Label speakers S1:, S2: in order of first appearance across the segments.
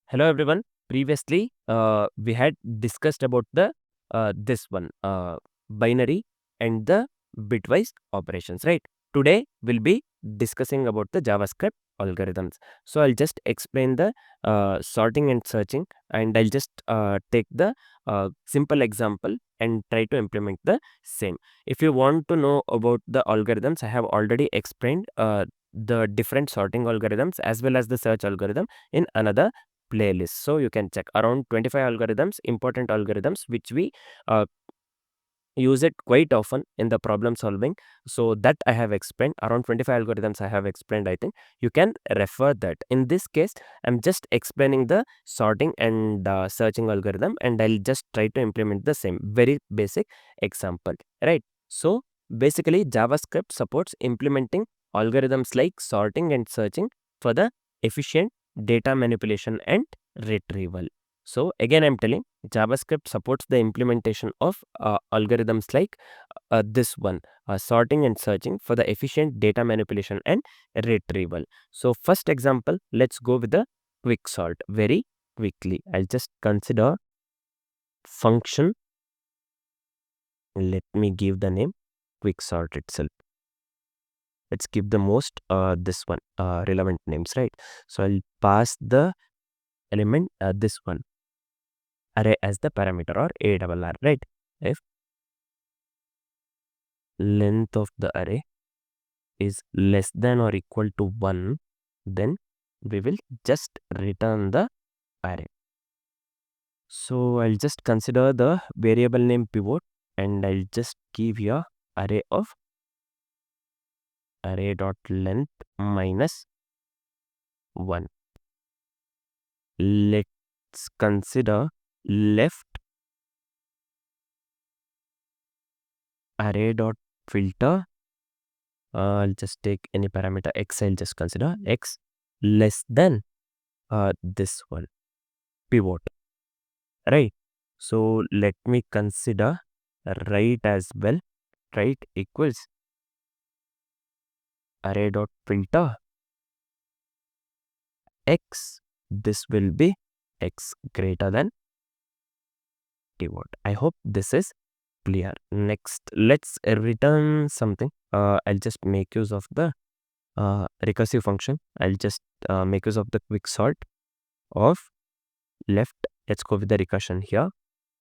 S1: Hello everyone. Previously, we had discussed about the this one binary and the bitwise operations, right? Today we'll be discussing about the JavaScript algorithms. So I'll just explain the sorting and searching, and I'll just take the simple example and try to implement the same. If you want to know about the algorithms, I have already explained the different sorting algorithms as well as the search algorithm in another playlist, so you can check around 25 algorithms, important algorithms which we uh, use it quite often in the problem solving. So that I have explained around 25 algorithms. I have explained, I think you can refer that. In this case, I'm just explaining the sorting and searching algorithm, and I'll just try to implement the same very basic example, right? So basically JavaScript supports implementing algorithms like sorting and searching for the efficient data manipulation and retrieval. So again, I'm telling JavaScript supports the implementation of algorithms like this one, sorting and searching for the efficient data manipulation and retrieval. So first example, let's go with the quick sort very quickly. I'll just consider function. Let me give the name quick sort itself. Let's give the most this one relevant names, right? So I'll pass the element this one array as the parameter, or ARR, right? If length of the array is less than or equal to 1, then we will just return the array. So I'll just consider the variable name pivot, and I'll just give here array of array dot length minus 1. Let's consider left array dot filter. I'll just take any parameter x. I'll just consider x less than this one pivot, right? So let me consider right as well. Right equals array dot filter x. This will be x greater than pivot. I hope this is clear. Next, let's return something. I'll just make use of the recursive function. I'll just make use of the quick sort of left. Let's go with the recursion here,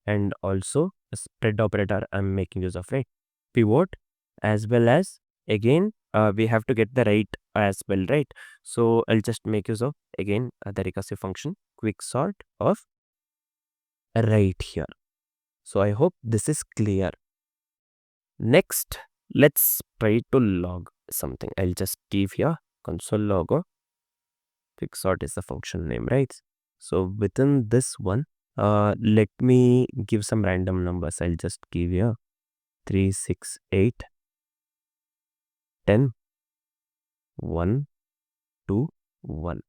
S1: and also a spread operator I'm making use of, right? Pivot, as well as again we have to get the right as well, right? So I'll just make use of again the recursive function quick sort of right here. So I hope this is clear. Next, let's try to log something. I'll just give here console log. Quick sort is the function name, right? So within this one, let me give some random numbers. I'll just give here 3, 6, 8, 10, 1, 2, 1.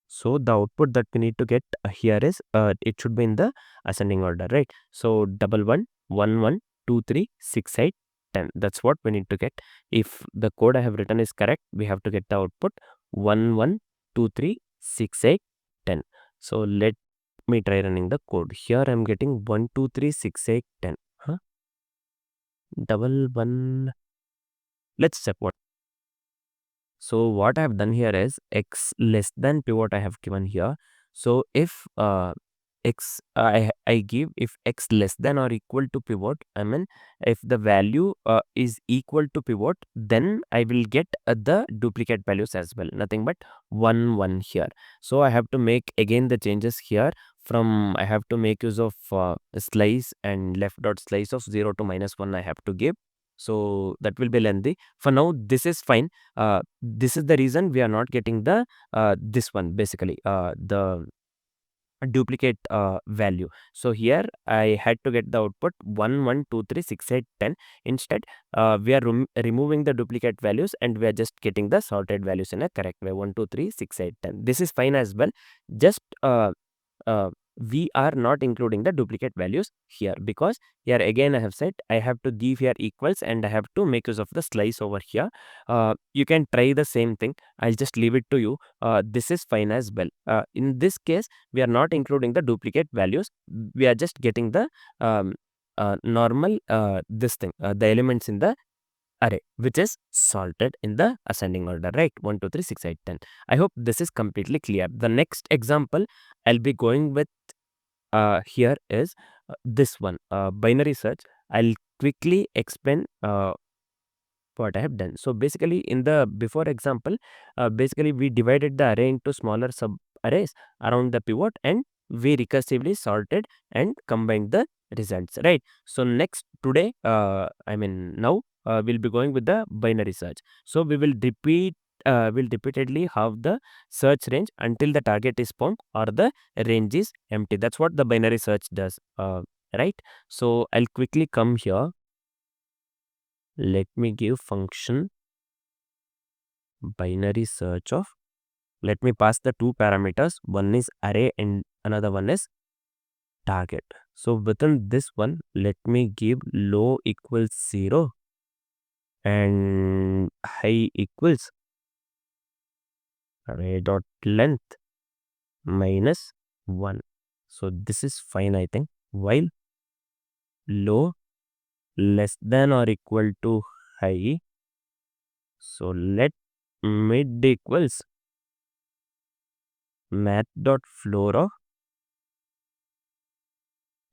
S1: So the output that we need to get here is it should be in the ascending order, right? So 1, 1, 1, 1, 2, 3, 6, 8, 10. That's what we need to get. If the code I have written is correct, we have to get the output 1, 1, 2, 3, 6, 8, 10. So let me try running the code. Here I'm getting 1, 2, 3, 6, 8, 10. Huh? 1, 1. Let's check what. So what I have done here is x less than pivot I have given here. So if I give if x less than or equal to pivot, I mean if the value is equal to pivot, then I will get the duplicate values as well, nothing but 1, 1 here. So I have to make again the changes here. From I have to make use of slice and left dot slice of 0 to -1 I have to give. So that will be lengthy. For now this is fine. This is the reason we are not getting the this one, basically the duplicate value. So here I had to get the output 1, 1, 2, 3, 6, 8, 10. Instead we are removing the duplicate values, and we are just getting the sorted values in a correct way, 1, 2, 3, 6, 8, 10. This is fine as well. Just we are not including the duplicate values here, because here again I have said I have to give here equals and I have to make use of the slice over here. You can try the same thing. I'll just leave it to you. This is fine as well. In this case, we are not including the duplicate values. We are just getting the normal the elements in the array, which is sorted in the ascending order, right? 1, 2, 3, 6, 8, 10. I hope this is completely clear. The next example I'll be going with here is this one, binary search. I'll quickly explain what I have done. So basically in the before example, basically we divided the array into smaller sub arrays around the pivot, and we recursively sorted and combined the results, right? So next today, now we'll be going with the binary search. So we will will repeatedly have the search range until the target is found or the range is empty. That's what the binary search does, right? So I'll quickly come here. Let me give function binary search of, let me pass the two parameters, one is array and another one is target. So within this one, let me give low equals 0 and high equals array dot length minus 1. So this is fine, I think, while low less than or equal to high. So let mid equals math dot floor of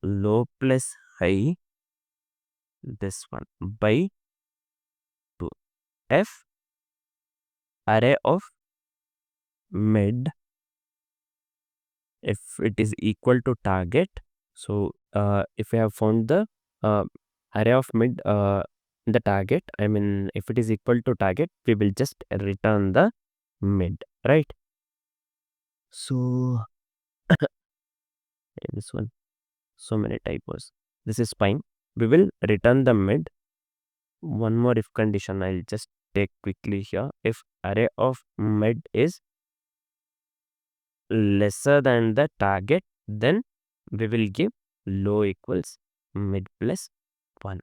S1: low plus high, this one, by 2. F array of mid if it is equal to target. So if we have found the array of mid the target, if it is equal to target, we will just return the mid, right? So this one, so many typos. This is fine. We will return the mid. One more if condition I'll just take quickly here. If array of mid is lesser than the target, then we will give low equals mid plus 1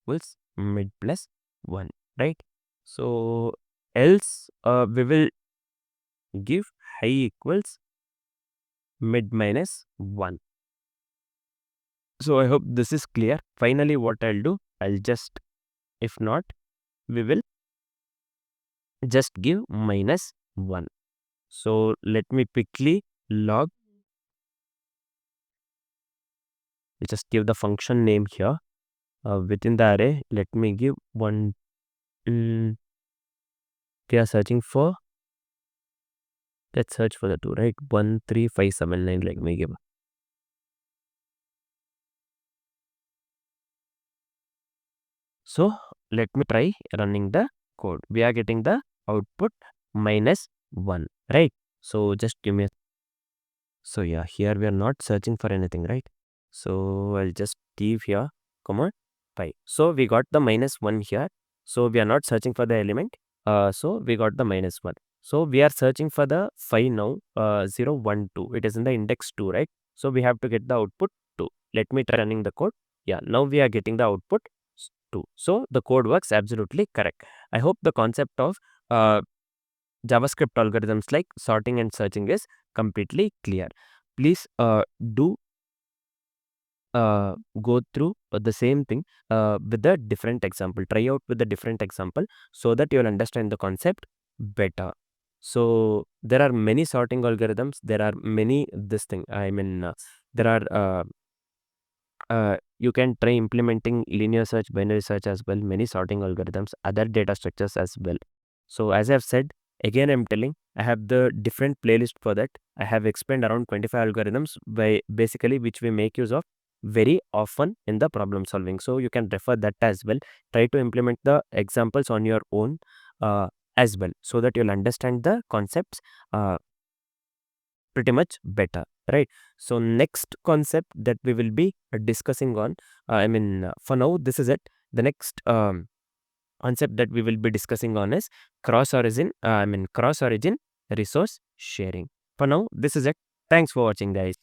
S1: equals mid plus 1, right? So else we will give high equals mid minus 1. So I hope this is clear. Finally, what I'll do, I'll just, if not, we will just give minus 1. So let me quickly log, just give the function name here. Within the array, let me give 1. We are searching for, let's search for the 2, right? 1, 3, 5, 7, 9. Let me give. So let me try running the code. We are getting the output minus 1, right? So just give me a, so yeah, here we are not searching for anything, right? So I'll just give here, comma 5. So we got the minus 1 here. So we are not searching for the element. So we got the minus 1. So we are searching for the 5 now, 0, 1, 2. It is in the index 2, right? So we have to get the output 2. Let me try running the code. Yeah, now we are getting the output 2. So the code works absolutely correct. I hope the concept of JavaScript algorithms like sorting and searching is completely clear. Please do go through the same thing with a different example. Try out with a different example so that you'll understand the concept better. So there are many sorting algorithms. There are many this thing. There are you can try implementing linear search, binary search as well, many sorting algorithms, other data structures as well. So as I've said, again I'm telling, I have the different playlist for that. I have explained around 25 algorithms by basically which we make use of very often in the problem solving. So you can refer that as well. Try to implement the examples on your own as well, so that you'll understand the concepts pretty much better, right? So next concept that we will be discussing on, for now this is it. The next concept that we will be discussing on is cross origin resource sharing. For now this is it. Thanks for watching, guys.